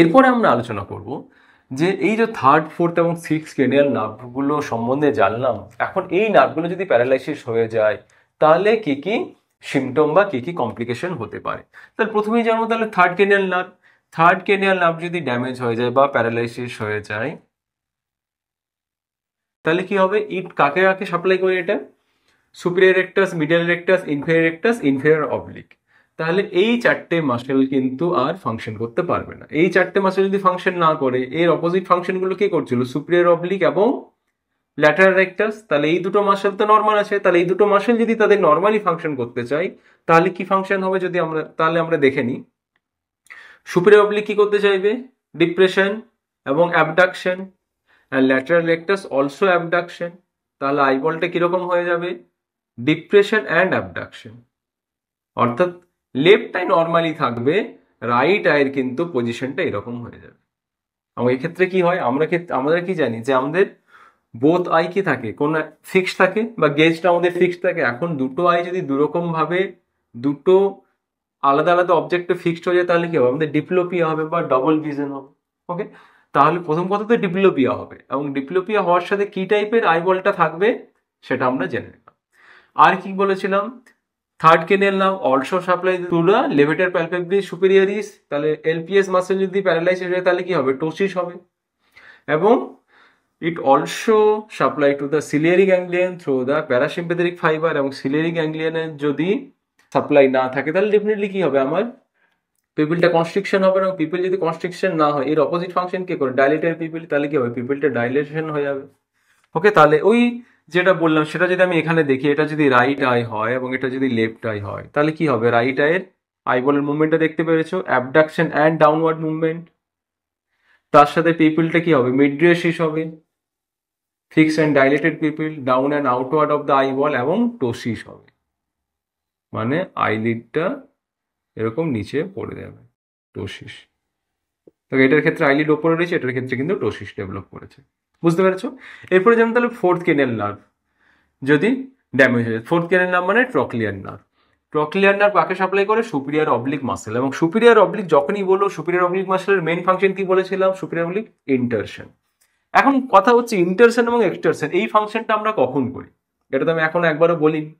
এরপরে আমরা আলোচনা করব যে এই যে থার্ড, ফোর্থ এবং সিক্স ক্রেনিয়াল নার্ভগুলো সম্বন্ধে জানলাম, এখন এই নার্ভগুলো যদি প্যারালাইসিস হয়ে যায় তাহলে কি কি সিমটম বা কি কি কমপ্লিকেশন হতে পারে। তাহলে প্রথমেই জানবো তাহলে third cranial nerve. Third cranial nerve যদি ড্যামেজ হয়ে যায় বা প্যারালাইসিস হয়ে যায় তাহলে কি হবে? ইট কাকে কাকে সাপ্লাই করে এটা? Superior rectus, middle rectus, inferior rectus, inferior oblique. তাহলে এই চারটে মাসেল কিন্তু আর ফাংশন করতে পারবে না। এই চারটে মাসেল যদি ফাংশন না করে, এর অপোজিট ফাংশনগুলো কে করছিল? সুপিরিয়র অবলিক এবং ল্যাটারাল রেক্টাস। তাহলে এই দুটো মাসেল তো নর্মাল আছে, তাহলে এই দুটো মাসেল যদি তাদের নর্মালি ফাংশন করতে চাই তাহলে কি ফাংশন হবে? যদি আমরা দেখে নিই, সুপিরিয়র অবলিক কি করতে চাইবে? ডিপ্রেশন এবং অ্যাবডাকশন, আর ল্যাটারাল রেক্টাস অলসো অ্যাবডাকশন। তাহলে আইবলটা কিরকম হয়ে যাবে? Depression and abduction. অর্থাৎ লেফট আই নর্মালি থাকবে, রাইট আইয়ের কিন্তু পজিশনটা এরকম হয়ে যাবে। এবং এক্ষেত্রে কি হয়? আমরা কি জানি যে আমাদের বোথ আই কি থাকে, কোন ফিক্স থাকে বা গেজটা আমাদের ফিক্স থাকে। এখন দুটো আই যদি দুরকম ভাবে দুটো আলাদা আলাদা অবজেক্টে ফিক্সড হয়ে যায় তাহলে কি হবে? আমাদের ডিপ্লোপিয়া হবে বা ডবল ভিশন হবে। ওকে, তাহলে প্রথম কথা তো ডিপ্লোপিয়া হবে, এবং ডিপ্লোপিয়া হওয়ার সাথে কি টাইপের আইবলটা থাকবে সেটা আমরা জেনে নিলাম। আর কি বলেছিলাম? Third cranial nerve also supply to the levator palpebrae superioris. তাহলে এলপিএস মাসেল যদি প্যারালাইসিস হয় তাহলে কি হবে? টোসিস হবে। এবং it also supply to the ciliary ganglion through the parasympathetic fibre. এবং সিলিয়ারি গ্যাংলিয়নের যদি সাপ্লাই না থাকে তাহলে ডেফিনেটলি কি হবে? আমার পিপিলটা কনস্ট্রিকশন হবে না। পিপিল যদি কনস্ট্রিকশন না হয়, এর অপোজিট ফাংশন কে করে? Dilated people. তাহলে কি হবে? পিপিলটা ডাইলেশন হয়ে যাবে। ওকে, তাহলে ওই যেটা বললাম সেটা যদি আমি এখানে দেখি, এটা যদি রাইট আই হয় এবং এটা যদি লেফট আই হয় তাহলে কি হবে? রাইট আইয়ের আইবলের মুভমেন্টটা দেখতে পেরেছো, অ্যাবডাকশন অ্যান্ড ডাউনওয়ার্ড মুভমেন্ট। তার সাথে পিপিলটা কি হবে? মিডরিয়াসিস হবে, fix and dilated people, down and outward of the eyeball, এবং টোসিস হবে, মানে আইলিডটা এরকম নিচে পড়ে যাবে, টোসিস। তো এটার ক্ষেত্রে আইলিড ওপরে রয়েছে, এটার ক্ষেত্রে কিন্তু টোসিস ডেভেলপ করেছে। বুঝতে পেরেছো? এরপরে যেমন তাহলে ফোর্থ ক্রেনিয়াল নার্ভ যদি ড্যামেজ হয়ে যায়, ফোর্থ ক্রেনিয়াল নার্ভ মানে ট্রক্লিয়ার নার্ভ। ট্রক্লিয়ার নার্ভ কাকে সাপ্লাই করে? Superior oblique muscle. এবং সুপিরিয়র অবলিক যখনই বললো, সুপিরিয়র অবলিক মাসেলের মেইন ফাংশন কি বলেছিলাম? Superior oblique intorsion. এখন কথা হচ্ছে ইন্টারশন এবং এক্সটারশন এই ফাংশনটা আমরা কখন করি? এটা তো আমি এখন একবারও বলিনি।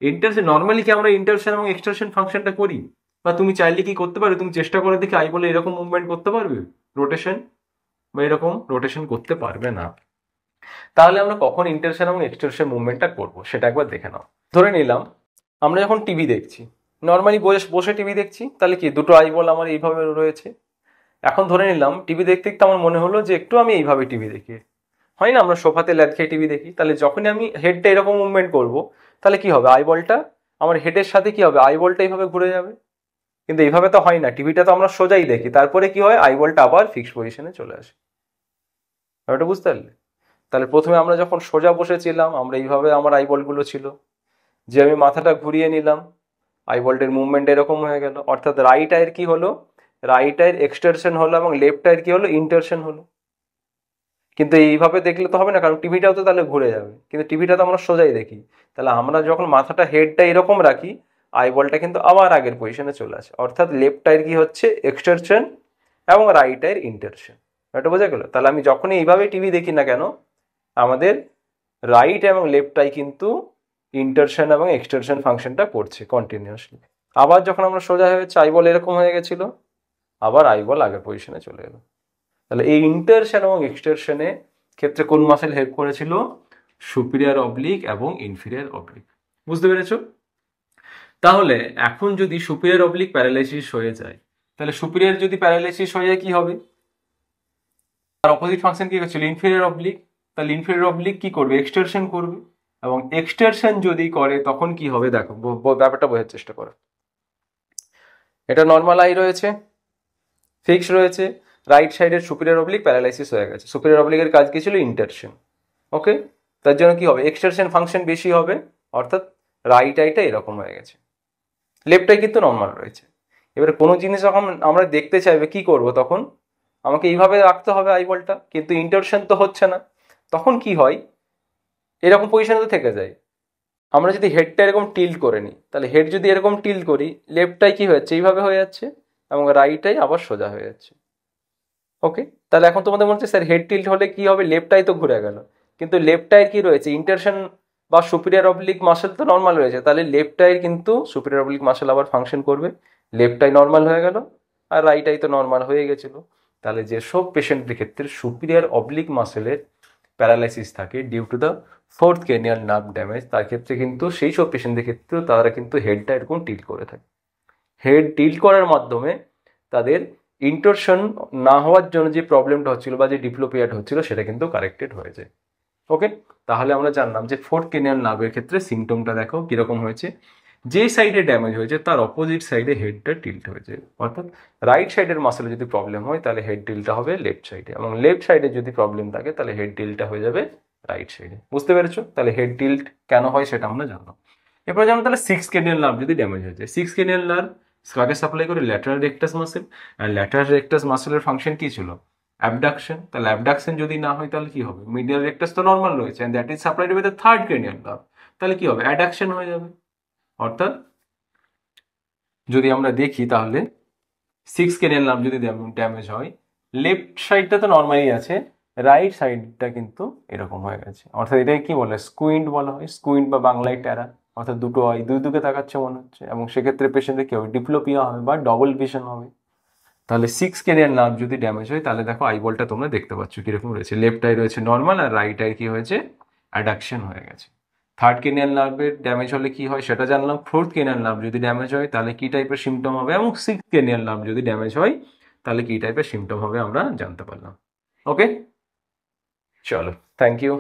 ইন্টারশন নর্মালি কি আমরা ইন্টারশন এবং এক্সটারশন ফাংশনটা করি? বা তুমি চাইলে কি করতে পারবে? তুমি চেষ্টা করে দেখি আই বলে এরকম মুভমেন্ট করতে পারবে, রোটেশন বা এরকম রোটেশন করতে পারবে না। তাহলে আমরা কখন ইন্টারশন এবং এক্সটারশন মুভমেন্টটা করবো সেটা একবার দেখে নাও। ধরে নিলাম আমরা যখন টিভি দেখছি, নর্মালি বসে টিভি দেখছি, তাহলে কি দুটো আইবল আমার এইভাবে রয়েছে। এখন ধরে নিলাম টিভি দেখতে দেখতে আমার মনে হলো যে একটু আমি এইভাবে টিভি দেখি, হয় না আমরা সোফাতে ল্যাদ খেয়ে টিভি দেখি, তাহলে যখনই আমি হেডটা এরকম মুভমেন্ট করব তাহলে কি হবে? আইবলটা আমার হেডের সাথে কি হবে? আইবলটা এইভাবে ঘুরে যাবে। কিন্তু এইভাবে তো হয় না, টিভিটা তো আমরা সোজাই দেখি, তারপরে কি হয়? আইবলটা আবার ফিক্স পজিশনে চলে আসে। ব্যাপারটা বুঝতে পারলে? তাহলে প্রথমে আমরা যখন সোজা বসেছিলাম আমরা এইভাবে আমার আইবলগুলো ছিল, যে আমি মাথাটা ঘুরিয়ে নিলাম আইবলটের মুভমেন্ট এরকম হয়ে গেল। অর্থাৎ রাইট আয়ের কি হলো? রাইট আয়ের এক্সটারশন হলো এবং লেফট আয়ের কি হলো? ইন্টারশন হলো। কিন্তু এইভাবে দেখলে তো হবে না, কারণ টিভিটাও তো তাহলে ঘুরে যাবে। কিন্তু টিভিটা তো আমরা সোজাই দেখি, তাহলে আমরা যখন মাথাটা হেডটা এরকম রাখি আইবলটা কিন্তু আবার আগের পজিশনে চলে আসে। অর্থাৎ লেফট আয়ের কি হচ্ছে? এক্সটারশন এবং রাইট আয়ের ইন্টারশন। এটা বোঝা গেল? তাহলে আমি যখনই এইভাবে টিভি দেখি না কেন, আমাদের রাইট এবং লেফট আই কিন্তু ইন্টারশন এবং এক্সটারশন ফাংশনটা করছে কন্টিনিউয়াসলি। আবার যখন আমরা সোজা হয়েছে আইবল এরকম হয়ে গেছিল, আবার আইবল আগের পজিশনে চলে এলো। তাহলে এই ইন্টারশন এবং এক্সটারশনে ক্ষেত্রে কোন মাসেল হেল্প করেছিল? সুপিরিয়র অবলিক এবং ইনফিরিয়র অবলিক। বুঝতে পেরেছো? তাহলে এখন যদি সুপিরিয়র অবলিক প্যারালাইসিস হয়ে যায়, তাহলে সুপিরিয়র যদি প্যারালাইসিস হয়ে যায় কি হবে? তার অপোজিট ফাংশন কি হচ্ছিল? Inferior oblique. তাহলে ইনফিরিয়র অবলিক কি করবে? এক্সটারশন করবে। এবং এক্সটারশন যদি করে তখন কি হবে? দেখো ব্যাপারটা বোঝার চেষ্টা করো। এটা নর্মাল আই রয়েছে, ফিক্স রয়েছে, রাইট সাইডের সুপিরিয়র অবলিক প্যারালাইসিস হয়ে গেছে। সুপিরিয়র অবলিকের কাজ কি ছিল? ইন্টারশন। ওকে, তার জন্য কি হবে? এক্সটারশন ফাংশন বেশি হবে, অর্থাৎ রাইট আইটা এরকম হয়ে গেছে, লেফট আই কিন্তু নর্মাল রয়েছে। এবারে কোনো জিনিস যখন আমরা দেখতে চাইবে কি করব? তখন আমাকে এইভাবে রাখতে হবে আইবলটা, কিন্তু ইন্টারশন তো হচ্ছে না। তখন কি হয়? এরকম পজিশনে তো থেকে যায়। আমরা যদি হেডটা এরকম টিল্ট করে নিই, তাহলে হেড যদি এরকম টিল্ট করি, লেফট আই কি হয়ে যাচ্ছে? এইভাবে হয়ে যাচ্ছে, এবং রাইট আই আবার সোজা হয়ে যাচ্ছে। ওকে, তাহলে এখন তোমাদের মনে হচ্ছে স্যার হেড টিল্ট হলে কি হবে, লেফট আই তো ঘুরে গেল, কিন্তু লেফট আইয়ের কি রয়েছে, ইন্টারশন বা সুপিরিয়র অবলিক মাসেল তো নর্মাল রয়েছে, তাহলে লেফট আইয়ের কিন্তু সুপিরিয়র অবলিক মাসেল আবার ফাংশন করবে, লেফট আই নর্মাল হয়ে গেল আর রাইট আই তো নর্মাল হয়ে গেছিল। তাহলে যেসব পেশেন্টের ক্ষেত্রে সুপিরিয়র অবলিক মাসেলের প্যারালাইসিস থাকে due to the fourth cranial nerve damage, তার ক্ষেত্রে কিন্তু সেই সব পেশেন্টদের ক্ষেত্রেও তারা কিন্তু হেডটা এরকম টিল্ট করে থাকে। হেড টিল্ট করার মাধ্যমে তাদের ইন্টারশন না হওয়ার জন্য যে প্রবলেমটা হচ্ছিল বা যে ডিপ্লোপিয়াটা হচ্ছিল সেটা কিন্তু কারেক্টেড হয়ে যায়। ওকে, তাহলে আমরা জানলাম যে ফোর্থ ক্রেনিয়াল নার্ভের ক্ষেত্রে সিমটমটা দেখো কিরকম হয়েছে, যে সাইডে ড্যামেজ হয়েছে তার অপোজিট সাইডে হেডটা টিল্ট হয়েছে, অর্থাৎ রাইট সাইডের মাসেলে যদি প্রবলেম হয় তাহলে হেড টিল্টটা হবে লেফট সাইডে, এবং লেফট সাইডে যদি প্রবলেম থাকে তাহলে হেড টিল্টটা হয়ে যাবে রাইট সাইডে। বুঝতে পেরেছো? তাহলে হেড টিল্ট কেন হয় সেটা আমরা জানলাম। এরপরে জানলাম তাহলে সিক্স ক্রেনিয়াল নার্ভ যদি ড্যামেজ হয়েছে, সিক্স ক্রেনিয়াল নার্ভ কাকে সাপ্লাই করে, ল্যাটারাল রেকটাস মাসেল, আর ল্যাটারাল রেকটাস মাসেলের ফাংশন কি ছিল, অ্যাবডাকশন। তাহলে অ্যাবডাকশন যদি না হয় তাহলে কি হবে, মিডিয়াল রেকটাস তো নর্মাল রয়েছে and that is supplied with the third cranial nerve, তাহলে কি হবে, অ্যাডাকশন হয়ে যাবে। অর্থাৎ যদি আমরা দেখি তাহলে সিক্স ক্রেনিয়াল নার্ভ যদি ড্যামেজ হয়, লেফট সাইডটা তো নর্মালি আছে, রাইট সাইডটা কিন্তু এরকম হয়ে গেছে, অর্থাৎ এটাকে কি বলে, স্কুইন্ট বলা হয়, স্কুইন্ট বা বাংলায় ট্যারা, অর্থাৎ দুটো আই দুই দিকে তাকাচ্ছে মনে হচ্ছে, এবং সেক্ষেত্রে পেশেন্টের কি হবে, ডিপ্লোপিয়া হবে বা ডবল ভিশন হবে। তাহলে সিক্স ক্রেনিয়াল নার্ভ যদি ড্যামেজ হয় তাহলে দেখো আইবলটা তোমরা দেখতে পাচ্ছ কিরকম রয়েছে, লেফট আই রয়েছে নর্মাল আর রাইট আই কি হয়েছে, অ্যাডাকশন হয়ে গেছে। থার্ড ক্রেনিয়াল নার্ভের ড্যামেজ হলে কি হয় সেটা জানলাম, ফোর্থ ক্রেনিয়াল নার্ভ যদি ড্যামেজ হয় তাহলে কি টাইপের সিমটম হবে, এবং সিক্স ক্রেনিয়াল নার্ভ যদি ড্যামেজ হয় তাহলে কি টাইপের সিমটম হবে আমরা জানতে পারলাম। ওকে, চলো, থ্যাংক ইউ।